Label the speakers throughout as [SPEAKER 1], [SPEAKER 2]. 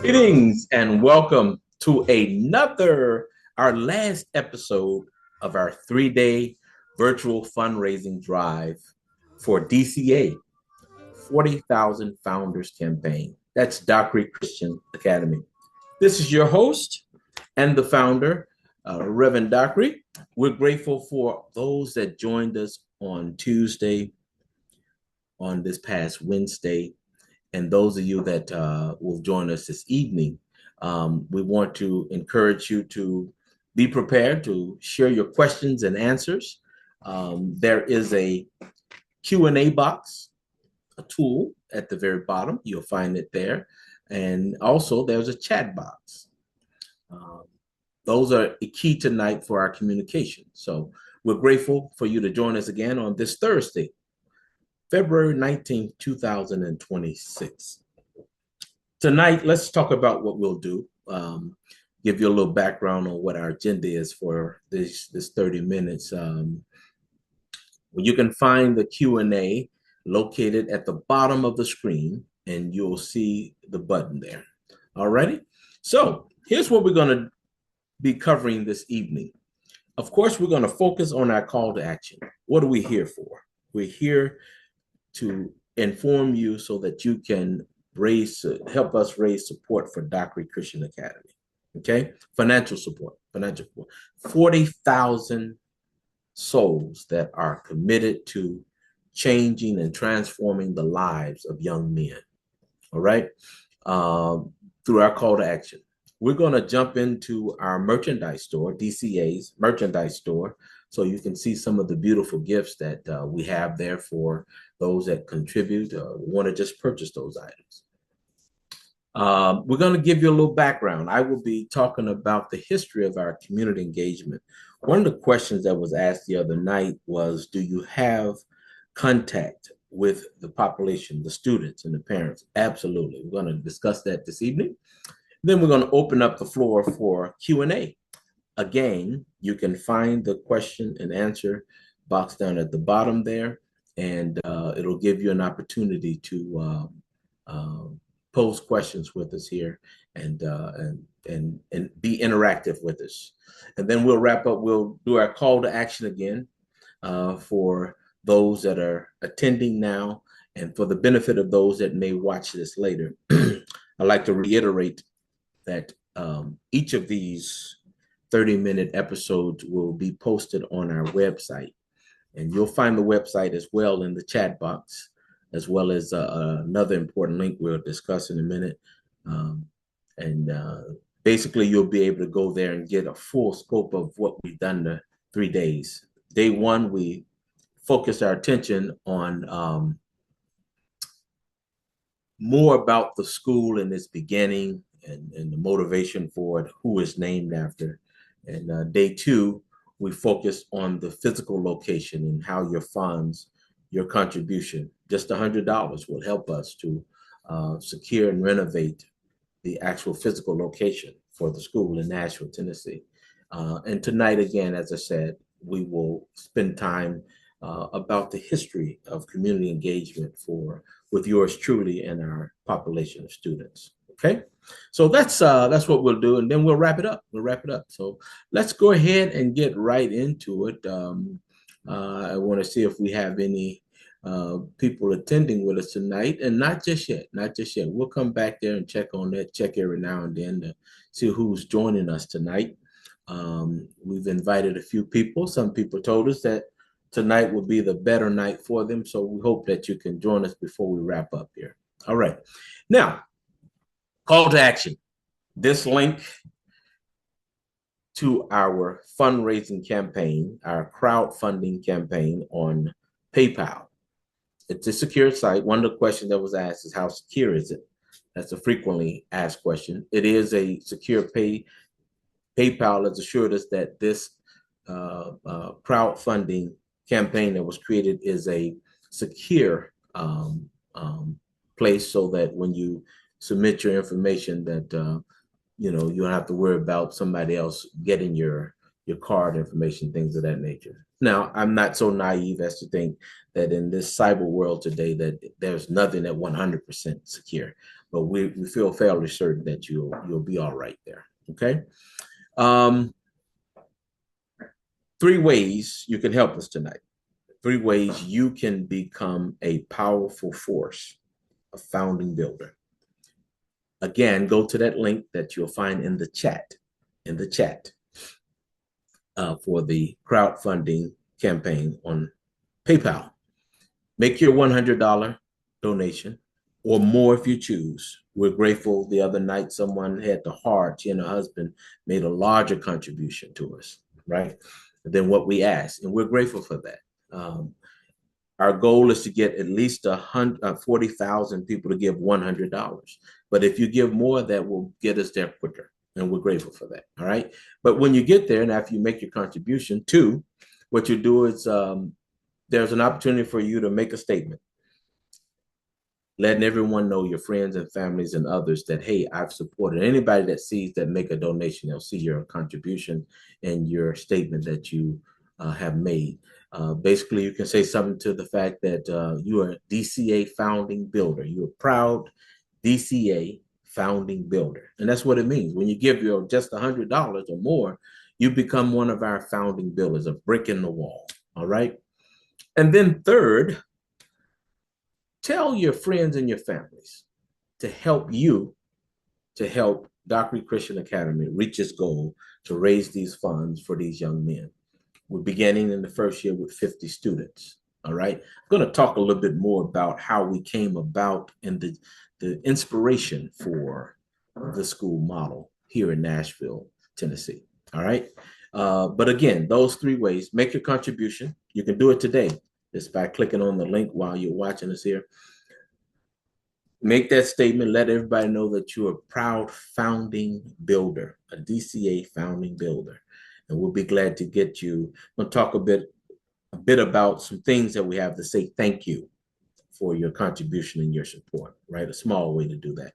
[SPEAKER 1] Greetings and welcome to our last episode of our 3-day virtual fundraising drive for DCA, 40,000 Founders Campaign. That's Dockery Christian Academy. This is your host and the founder, Rueben Dockery. We're grateful for those that joined us on Tuesday, on this past Wednesday, and those of you that will join us this evening. We want to encourage you to be prepared to share your questions and answers. There is a Q&A box, a tool at the very bottom. You'll find it there. And also there's a chat box. Those are key tonight for our communication. So we're grateful for you to join us again on this Thursday, February 19th, 2026. Tonight, let's talk about what we'll do. Give you a little background on what our agenda is for this 30 minutes. You can find the Q&A located at the bottom of the screen, and you'll see the button there. All righty? So here's what we're going to be covering this evening. Of course, we're going to focus on our call to action. What are we here for? We're here to inform you so that you can help us raise support for Dockery Christian Academy. Okay, financial support. 40,000 souls that are committed to changing and transforming the lives of young men. All right, through our call to action. We're going to jump into our merchandise store, DCA's merchandise store, so you can see some of the beautiful gifts that we have there for those that contribute or want to just purchase those items. We're going to give you a little background. I will be talking about the history of our community engagement. One of the questions that was asked the other night was, do you have contact with the population, the students and the parents? Absolutely. We're going to discuss that this evening. Then we're going to open up the floor for Q&A. Again, you can find the question and answer box down at the bottom there, and it'll give you an opportunity to pose questions with us here and be interactive with us. And then we'll wrap up. We'll do our call to action again for those that are attending now, and for the benefit of those that may watch this later. I'd like to reiterate that each of these 30-minute episodes will be posted on our website. And you'll find the website as well in the chat box, as well as another important link we'll discuss in a minute. Basically, you'll be able to go there and get a full scope of what we've done the 3 days. Day one, we focused our attention on more about the school and its beginning, and the motivation for it, who is named after. And day two, we focused on the physical location and how your funds, your contribution, just $100 will help us to secure and renovate the actual physical location for the school in Nashville, Tennessee. And tonight, again, as I said, we will spend time about the history of community engagement with yours truly and our population of students. Okay, so that's what we'll do, and then we'll wrap it up. So let's go ahead and get right into it. I want to see if we have any people attending with us tonight, and not just yet. We'll come back there and check on that, check every now and then to see who's joining us tonight. We've invited a few people. Some people told us that tonight will be the better night for them, so we hope that you can join us before we wrap up here. All right, now, call to action. This link to our fundraising campaign, our crowdfunding campaign on PayPal. It's a secure site. One of the questions that was asked is, how secure is it? That's a frequently asked question. It is a secure PayPal has assured us that this crowdfunding campaign that was created is a secure place, so that when you submit your information, that you don't have to worry about somebody else getting your card information, things of that nature. Now, I'm not so naive as to think that in this cyber world today that there's nothing at 100% secure. but we feel fairly certain that you'll be all right there. Okay. Um, 3 ways you can help us tonight. 3 ways you can become a powerful force, a founding builder. Again, go to that link that you'll find in the chat, for the crowdfunding campaign on PayPal. Make your $100 donation or more if you choose. We're grateful. The other night, someone had the heart. She and her husband made a larger contribution to us, right, than what we asked, and we're grateful for that. Our goal is to get at least 40,000 people to give $100. But if you give more, that will get us there quicker. And we're grateful for that. All right. But when you get there and after you make your contribution, too, what you do is there's an opportunity for you to make a statement, letting everyone know, your friends and families and others, that, hey, I've supported. Anybody that sees that make a donation, they'll see your contribution and your statement that you have made. Basically, you can say something to the fact that you are a DCA founding builder. You're a proud DCA founding builder. And that's what it means. When you give your just $100 or more, you become one of our founding builders, a brick in the wall. All right. And then third, tell your friends and your families to help you, to help Dockery Christian Academy reach its goal to raise these funds for these young men. We're beginning in the first year with 50 students. All right. I'm going to talk a little bit more about how we came about and the inspiration for the school model here in Nashville, Tennessee. All right. But again, those 3 ways, make your contribution. You can do it today just by clicking on the link while you're watching us here. Make that statement. Let everybody know that you're a proud founding builder, a DCA founding builder. And we'll be glad to get you. We'll talk a bit about some things that we have to say thank you for your contribution and your support, right? A small way to do that.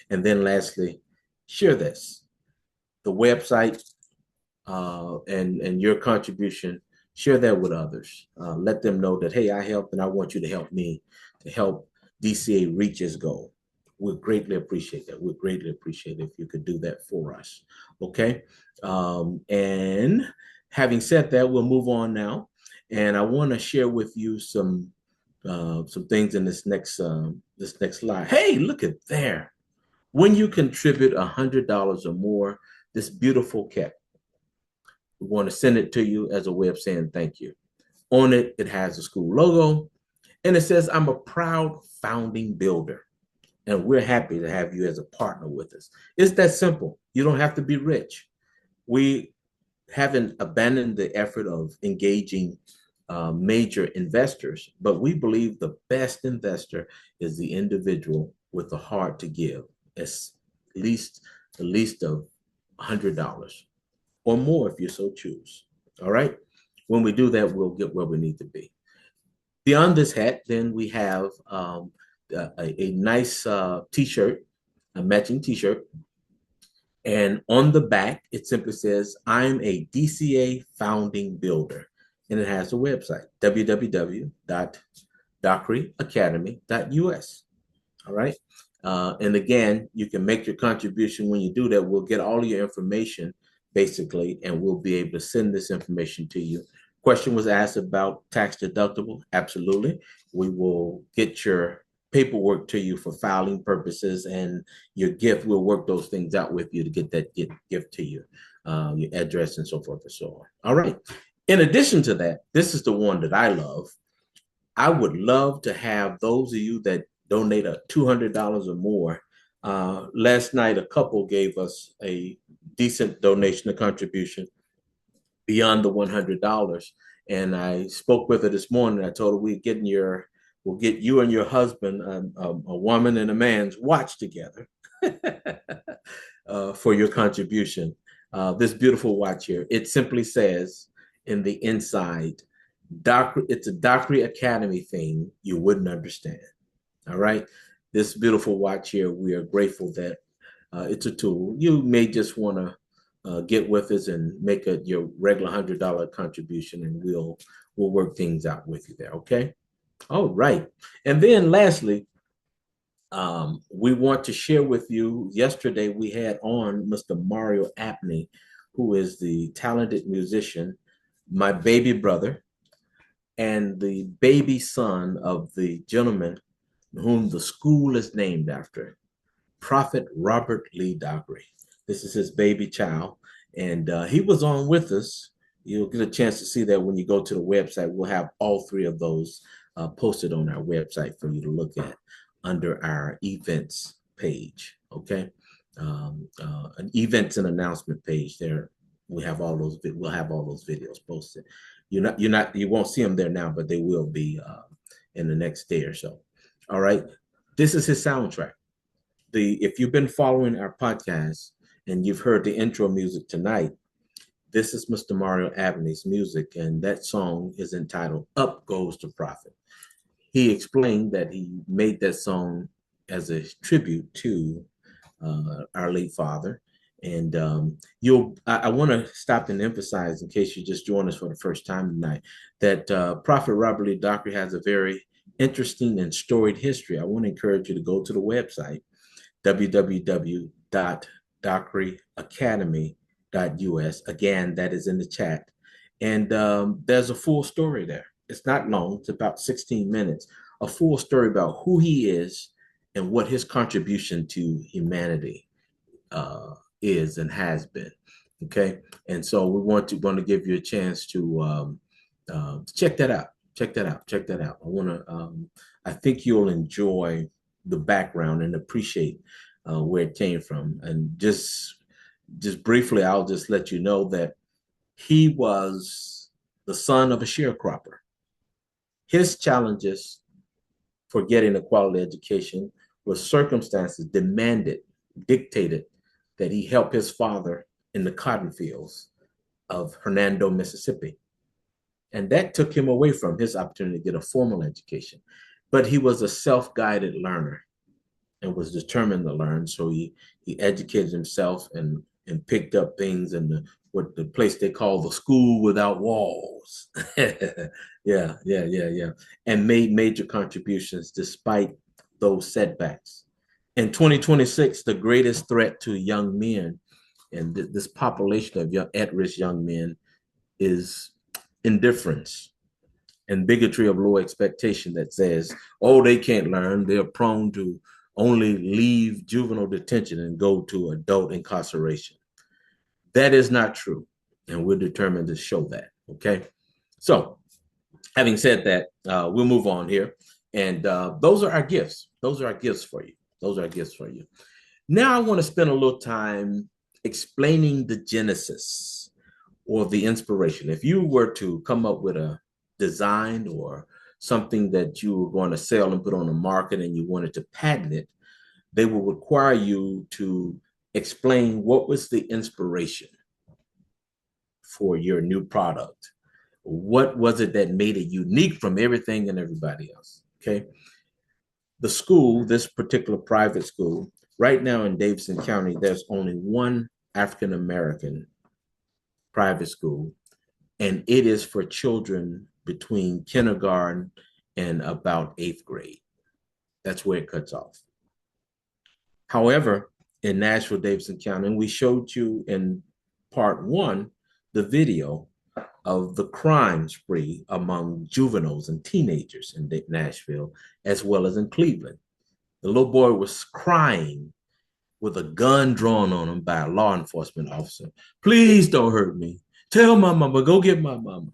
[SPEAKER 1] And then lastly, share this, the website and your contribution, share that with others. Let them know that, hey, I helped and I want you to help me to help DCA reach its goal. We'd greatly appreciate that. We'd greatly appreciate it if you could do that for us. Okay. And having said that, we'll move on now. And I want to share with you some things in this next slide. Hey, look at there. When you contribute $100 or more, this beautiful cap, we want to send it to you as a way of saying thank you. On it, it has the school logo, and it says, I'm a proud founding builder. And we're happy to have you as a partner with us. It's that simple. You don't have to be rich. We haven't abandoned the effort of engaging major investors, but we believe the best investor is the individual with the heart to give, at least the least of $100 or more if you so choose. All right. When we do that, we'll get where we need to be. Beyond this hat, then we have a nice t-shirt, a matching t-shirt. And on the back, it simply says, I'm a DCA founding builder. And it has a website, www.dockeryacademy.us. All right. And again, you can make your contribution. When you do that, we'll get all your information, basically, and we'll be able to send this information to you. Question was asked about tax deductible. Absolutely. We will get your paperwork to you for filing purposes, and your gift, we'll work those things out with you to get that gift to you, your address and so forth and so on. All right. In addition to that, this is the one that I love. I would love to have those of you that donate a $200 or more. Last night, a couple gave us a decent donation, a contribution beyond the $100. And I spoke with her this morning. I told her we'll get you and your husband, a woman and a man's watch together for your contribution. This beautiful watch here, it simply says in the inside, it's a Dockery Academy thing you wouldn't understand. All right. This beautiful watch here, we are grateful that it's a tool. You may just want to get with us and make your regular $100 contribution, and we'll work things out with you there. Okay. All right. And then lastly, We want to share with you. Yesterday, we had on Mr. Mario Apney, who is the talented musician, my baby brother, and the baby son of the gentleman whom the school is named after, Prophet Robert Lee Dockery. This is his baby child, and he was on with us. You'll get a chance to see that when you go to the website. We'll have all three of those posted on our website for you to look at under our events page. Okay, an events and announcement page there. We have all those. We'll have all those videos posted. You won't see them there now, but they will be in the next day or so. All right, this is his soundtrack. If you've been following our podcast and you've heard the intro music tonight, this is Mr. Mario Abney's music, and that song is entitled "Up Goes the Prophet." He explained that he made that song as a tribute to our late father. And I want to stop and emphasize, in case you just joined us for the first time tonight, that Prophet Robert Lee Dockery has a very interesting and storied history. I want to encourage you to go to the website, www.dockeryacademy.us. Again, that is in the chat. And there's a full story there. It's not long, it's about 16 minutes, a full story about who he is and what his contribution to humanity is and has been. Okay. And so we want to give you a chance to check that out. Check that out. Check that out. I think you'll enjoy the background and appreciate where it came from. And just briefly, I'll just let you know that he was the son of a sharecropper. His challenges for getting a quality education was circumstances dictated that he help his father in the cotton fields of Hernando, Mississippi. And that took him away from his opportunity to get a formal education. But he was a self-guided learner and was determined to learn. So he educated himself and picked up things in the place they call the school without walls. Yeah. And made major contributions despite those setbacks. In 2026, the greatest threat to young men and this population of at-risk young men is indifference and bigotry of low expectation that says, oh, they can't learn. They're prone to only leave juvenile detention and go to adult incarceration. That is not true. And we're determined to show that. Okay. So having said that, we'll move on here. And those are our gifts. Those are our gifts for you. Those are our gifts for you. Now I want to spend a little time explaining the genesis or the inspiration. If you were to come up with a design or something that you were going to sell and put on the market and you wanted to patent it, they will require you to explain what was the inspiration for your new product. What was it that made it unique from everything and everybody else? Okay. The school, this particular private school, right now in Davidson County, there's only one African-American private school, and it is for children between kindergarten and about eighth grade. That's where it cuts off. However, in Nashville, Davidson County, and we showed you in part one, the video of the crime spree among juveniles and teenagers in Nashville, as well as in Cleveland. The little boy was crying with a gun drawn on him by a law enforcement officer. Please don't hurt me. Tell my mama, go get my mama.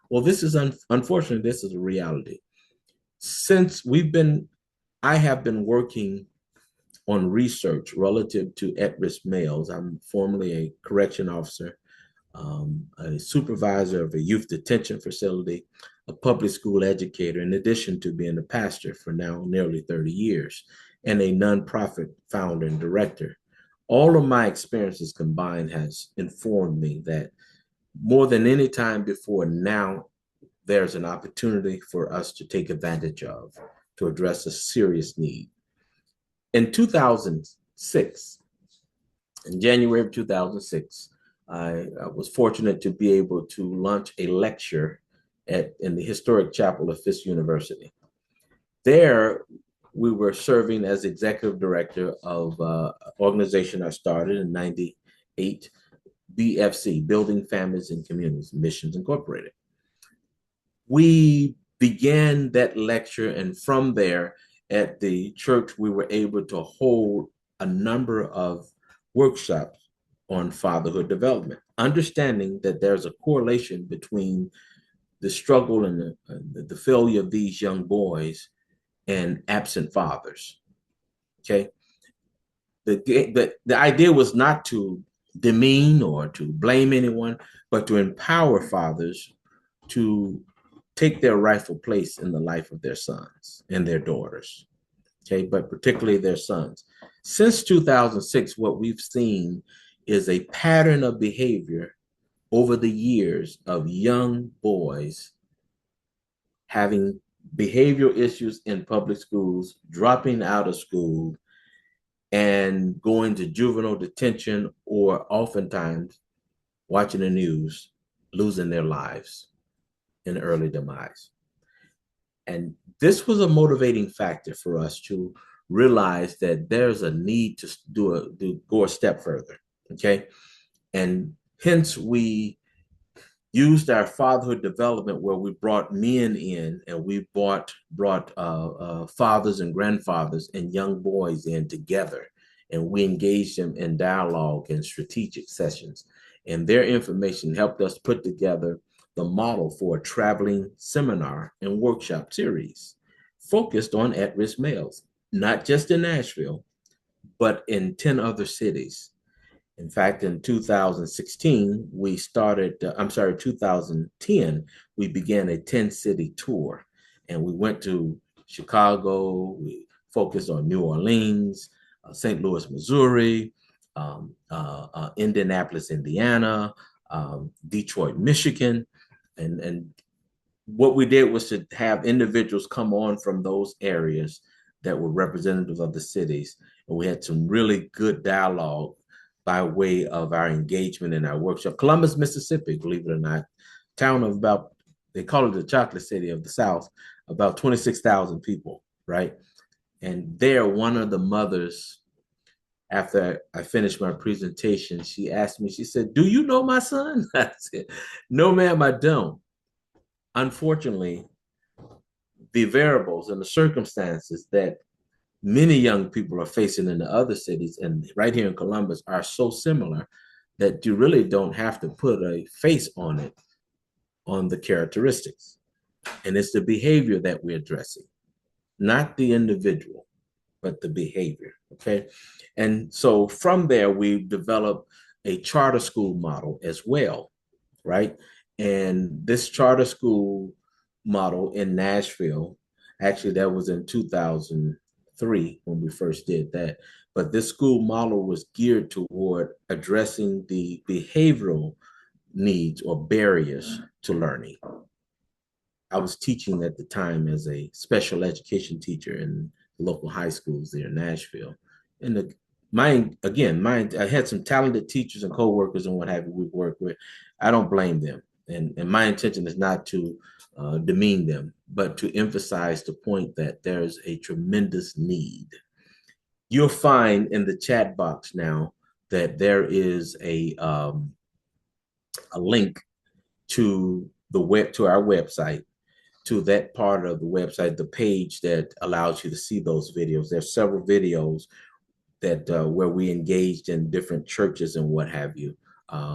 [SPEAKER 1] Well, this is unfortunately, this is a reality. Since I have been working on research relative to at-risk males. I'm formerly a correction officer, a supervisor of a youth detention facility, a public school educator, in addition to being a pastor for now nearly 30 years, and a nonprofit founder and director. All of my experiences combined has informed me that more than any time before now, there's an opportunity for us to take advantage of to address a serious need. In 2006, in January of 2006, I was fortunate to be able to launch a lecture in the historic chapel of Fisk University. There, we were serving as executive director of an organization I started in 98, BFC, Building Families and Communities, Missions Incorporated. We began that lecture, and from there at the church, we were able to hold a number of workshops on fatherhood development, understanding that there's a correlation between the struggle and the failure of these young boys and absent fathers. Okay. The idea was not to demean or to blame anyone, but to empower fathers to take their rightful place in the life of their sons and their daughters. Okay, but particularly their sons. Since 2006, what we've seen is a pattern of behavior over the years of young boys having behavioral issues in public schools, dropping out of school, and going to juvenile detention, or oftentimes watching the news, losing their lives in early demise. And this was a motivating factor for us to realize that there's a need to go a step further. Okay. And hence we used our fatherhood development, where we brought men in, and we brought fathers and grandfathers and young boys in together, and we engaged them in dialogue and strategic sessions. And their information helped us put together the model for a traveling seminar and workshop series focused on at-risk males, not just in Nashville, but in 10 other cities. In fact, in 2016, 2010, we began a 10-city tour, and we went to Chicago, we focused on New Orleans, St. Louis, Missouri, Indianapolis, Indiana, Detroit, Michigan. And what we did was to have individuals come on from those areas that were representative of the cities. And we had some really good dialogue by way of our engagement in our workshop. Columbus, Mississippi, believe it or not, town of about, they call it the chocolate city of the South, about 26,000 people, right? And there, one of the mothers, after I finished my presentation, she asked me, she said, "Do you know my son?" I said, "No, ma'am, I don't." Unfortunately, the variables and the circumstances that many young people are facing in the other cities and right here in Columbus are so similar that you really don't have to put a face on it, on the characteristics. And it's the behavior that we're addressing, not the individual, but the behavior. Okay. And so from there, we developed a charter school model as well, right? And this charter school model in Nashville, actually, that was in 2003 when we first did that. But this school model was geared toward addressing the behavioral needs or barriers to learning. I was teaching at the time as a special education teacher in local high schools there in Nashville. And I had some talented teachers and coworkers and what have you we work with. I don't blame them. And my intention is not to demean them, but to emphasize the point that there's a tremendous need. You'll find in the chat box now that there is a link to our website, to that part of the website, the page that allows you to see those videos. There's several videos that where we engaged in different churches and what have you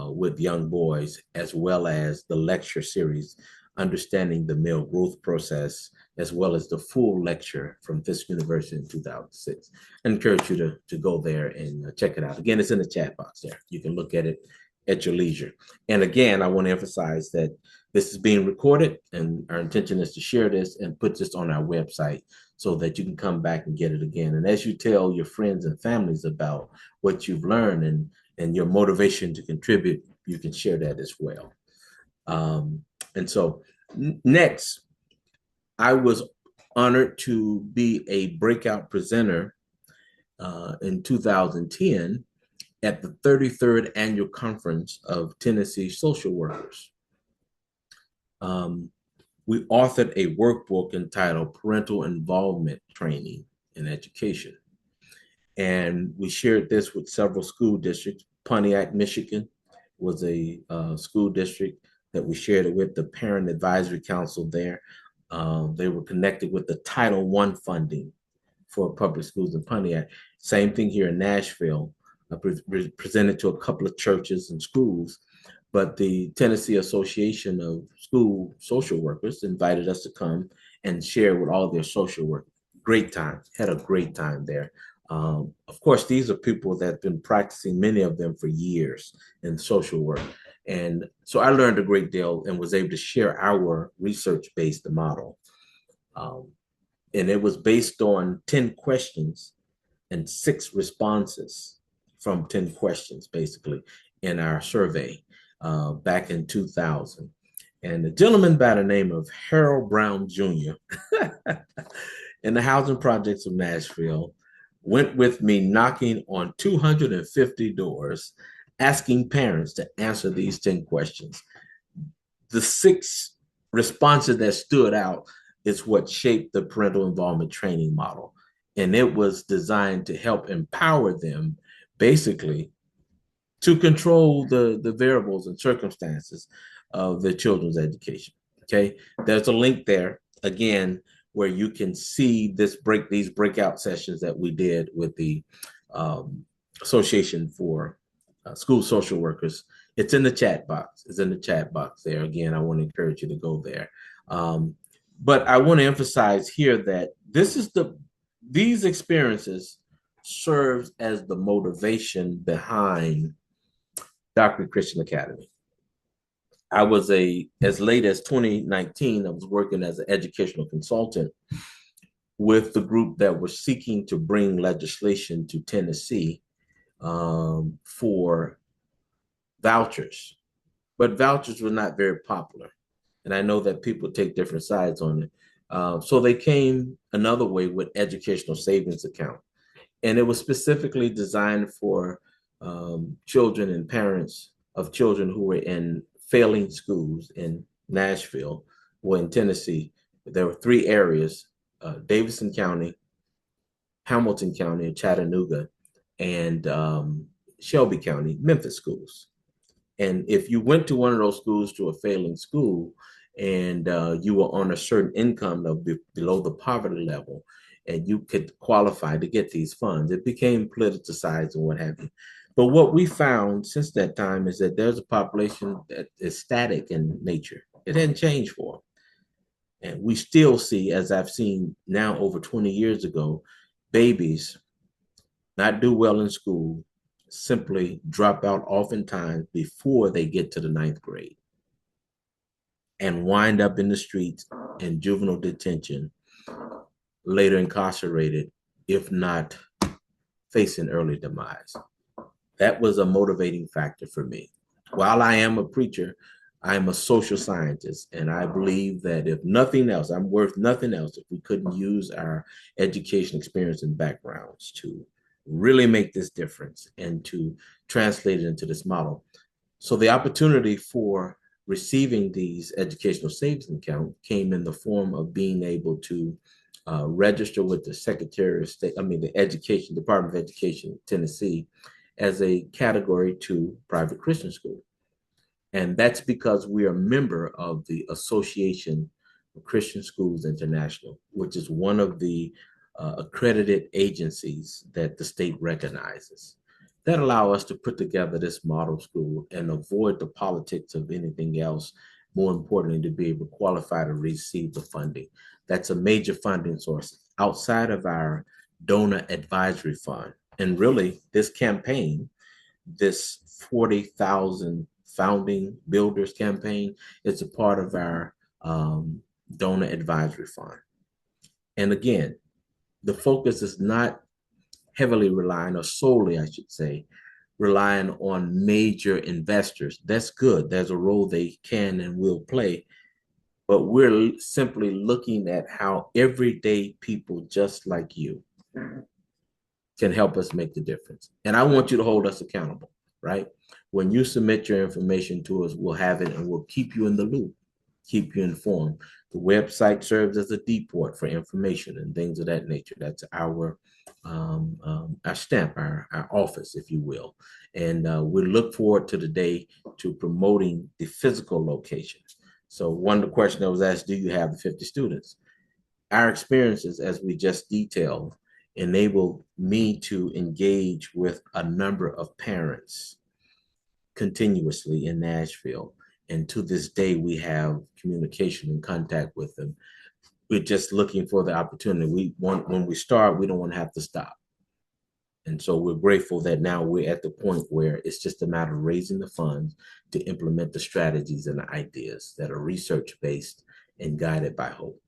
[SPEAKER 1] with young boys, as well as the lecture series, Understanding the Male Growth Process, as well as the full lecture from Fisk University in 2006. I encourage you to go there and check it out. Again, it's in the chat box there. You can look at it at your leisure. And again, I want to emphasize that this is being recorded, and our intention is to share this and put this on our website so that you can come back and get it again. And as you tell your friends and families about what you've learned and your motivation to contribute, you can share that as well. And so next, I was honored to be a breakout presenter in 2010 at the 33rd Annual Conference of Tennessee Social Workers. We authored a workbook entitled Parental Involvement Training in education. And we shared this with several school districts. Pontiac, Michigan was a school district that we shared it with, the Parent Advisory Council there. They were connected with the Title I funding for public schools in Pontiac. Same thing here in Nashville. I presented to a couple of churches and schools, but the Tennessee Association of School Social Workers invited us to come and share with all their social work. Great time, had a great time there. Of course, these are people that have been practicing, many of them for years in social work. And so I learned a great deal and was able to share our research-based model. And it was based on 10 questions and 6 responses from 10 questions, basically, in our survey back in 2000. And the gentleman by the name of Harold Brown Jr. in the housing projects of Nashville went with me knocking on 250 doors, asking parents to answer these 10 questions. The 6 responses that stood out is what shaped the parental involvement training model. And it was designed to help empower them, basically, to control the variables and circumstances of their children's education. Okay, there's a link there, again, where you can see these breakout sessions that we did with the Association for School Social Workers. It's in the chat box. It's in the chat box there. Again, I want to encourage you to go there. But I want to emphasize here that these experiences serves as the motivation behind Dockery Christian Academy. I was as late as 2019, I was working as an educational consultant with the group that was seeking to bring legislation to Tennessee for vouchers. But vouchers were not very popular. And I know that people take different sides on it. So they came another way with educational savings account. And it was specifically designed for children and parents of children who were in failing schools in Nashville or in Tennessee. There were 3 areas, Davidson County, Hamilton County, and Chattanooga, and Shelby County, Memphis schools. And if you went to one of those schools to a failing school and you were on a certain income of below the poverty level, and you could qualify to get these funds, it became politicized and what have you. But what we found since that time is that there's a population that is static in nature. It hadn't changed for them. And we still see, as I've seen now over 20 years ago, babies not do well in school, simply drop out oftentimes before they get to the 9th grade and wind up in the streets in juvenile detention, later incarcerated, if not facing early demise. That was a motivating factor for me. While I am a preacher, I am a social scientist, and I believe that if nothing else, I'm worth nothing else if we couldn't use our education experience and backgrounds to really make this difference and to translate it into this model. So the opportunity for receiving these educational savings account came in the form of being able to register with the Secretary of State, the Education, Department of Education, Tennessee, as a Category 2 private Christian school. And that's because we are a member of the Association of Christian Schools International, which is one of the accredited agencies that the state recognizes, that allow us to put together this model school and avoid the politics of anything else. More importantly, to be able to qualify to receive the funding. That's a major funding source outside of our donor advisory fund. And really, this campaign, this 40,000 founding builders campaign, is a part of our donor advisory fund. And again, the focus is not heavily relying, or solely, I should say, relying on major investors. That's good. There's a role they can and will play. But we're simply looking at how everyday people just like you can help us make the difference. And I want you to hold us accountable, right? When you submit your information to us, we'll have it and we'll keep you in the loop. keep you informed. The website serves as a depot for information and things of that nature. That's our stamp, our office, if you will. And we look forward to the day to promoting the physical location. So one of the questions that was asked, do you have the 50 students? Our experiences, as we just detailed, enabled me to engage with a number of parents continuously in Nashville. And to this day, we have communication and contact with them. We're just looking for the opportunity. When we start, we don't want to have to stop. And so we're grateful that now we're at the point where it's just a matter of raising the funds to implement the strategies and the ideas that are research-based and guided by hope.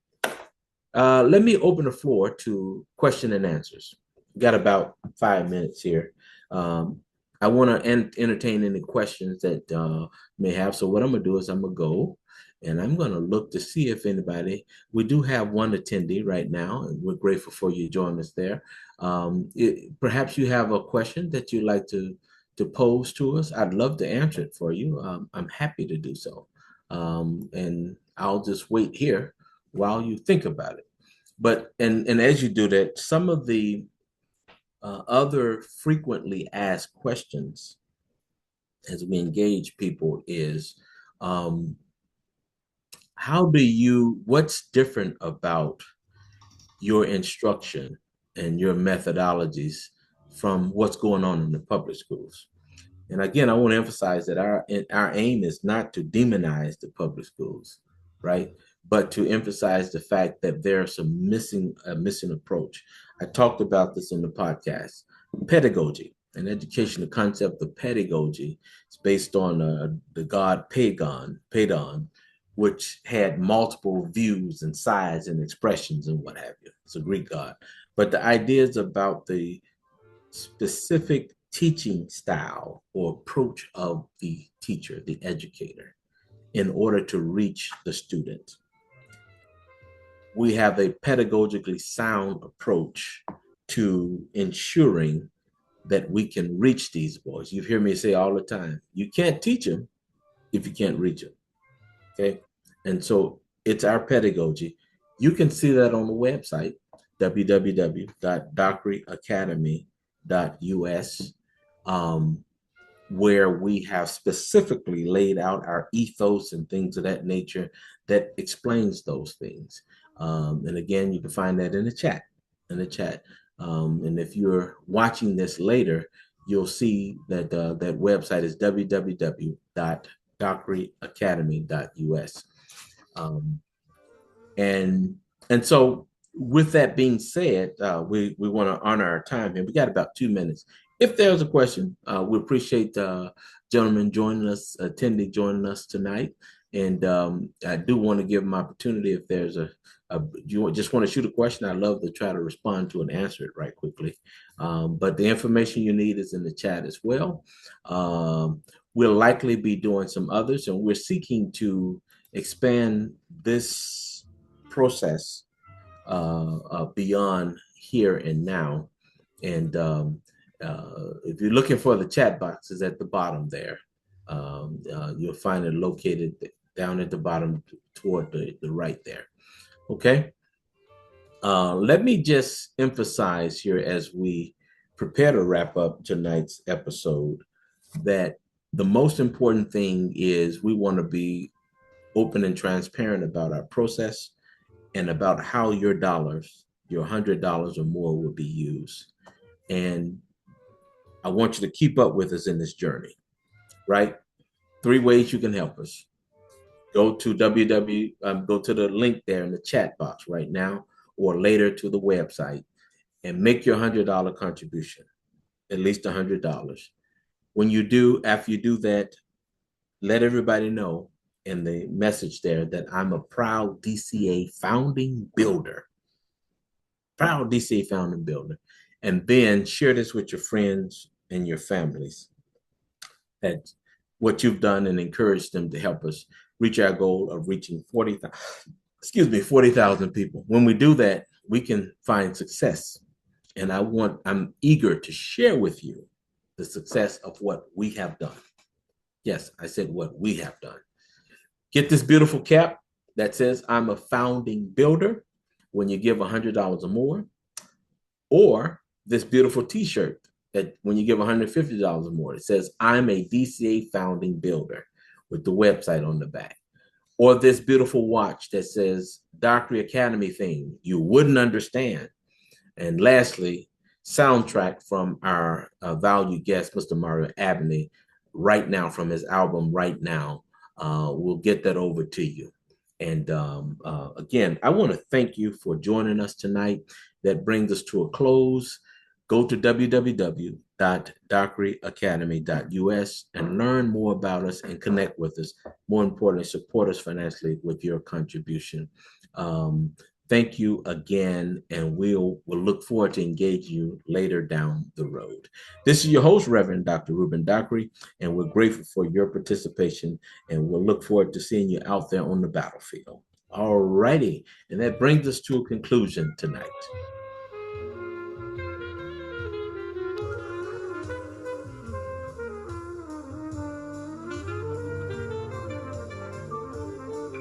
[SPEAKER 1] Let me open the floor to question and answers. Got about 5 minutes here. I want to entertain any questions that may have. So what I'm going to do is I'm going to go and I'm going to look to see if anybody, we do have one attendee right now, and we're grateful for you joining us there. Perhaps you have a question that you'd like to pose to us. I'd love to answer it for you. I'm happy to do so. And I'll just wait here while you think about it. But and as you do that, some of the other frequently asked questions as we engage people is, what's different about your instruction and your methodologies from what's going on in the public schools? And again, I want to emphasize that our aim is not to demonize the public schools, right? But to emphasize the fact that there's some missing approach. I talked about this in the podcast. Pedagogy and education, the concept of pedagogy is based on the god Padon, which had multiple views and sides and expressions and what have you. It's a Greek god. But the ideas about the specific teaching style or approach of the teacher, the educator, in order to reach the student. We have a pedagogically sound approach to ensuring that we can reach these boys. You hear me say all the time, you can't teach them if you can't reach them. Okay. And so it's our pedagogy. You can see that on the website, www.dockeryacademy.us, where we have specifically laid out our ethos and things of that nature that explains those things. And again, you can find that in the chat. And if you're watching this later, you'll see that that website is www.dockeryacademy.us. And so with that being said, we want to honor our time here. We got about 2 minutes. If there's a question, we appreciate gentlemen attending joining us tonight. And I do want to give them opportunity if there's you just want to shoot a question, I'd love to try to respond to and answer it right quickly. But the information you need is in the chat as well. We'll likely be doing some others, and we're seeking to expand this process beyond here and now. And if you're looking for the chat box, is at the bottom there. You'll find it located down at the bottom toward the right there. Okay. Let me just emphasize here as we prepare to wrap up tonight's episode that the most important thing is we want to be open and transparent about our process and about how your dollars, your $100 or more, will be used. And I want you to keep up with us in this journey, right? 3 ways you can help us. Go to go to the link there in the chat box right now or later to the website and make your $100 contribution, at least $100. When you do, after you do that, let everybody know in the message there that I'm a proud DCA founding builder. Proud DCA founding builder. And then share this with your friends and your families, that what you've done, and encourage them to help us reach our goal of reaching 40,000 people. When we do that, we can find success. And I'm eager to share with you the success of what we have done. Yes, I said what we have done. Get this beautiful cap. that says I'm a founding builder when you give $100 or more, or this beautiful t-shirt that when you give $150 or more, it says I'm a DCA founding builder with the website on the back, or this beautiful watch that says Dockery Academy thing you wouldn't understand. And lastly, soundtrack from our valued guest, Mr. Mario Abney, right now from his album Right Now. We'll get that over to you. And again, I want to thank you for joining us tonight. That brings us to a close. Go to www.dockeryacademy.us and learn more about us and connect with us. More importantly, support us financially with your contribution. Thank you again, and we'll look forward to engaging you later down the road. This is your host, Reverend Dr. Rueben Dockery, and we're grateful for your participation, and we'll look forward to seeing you out there on the battlefield. All righty, and that brings us to a conclusion tonight.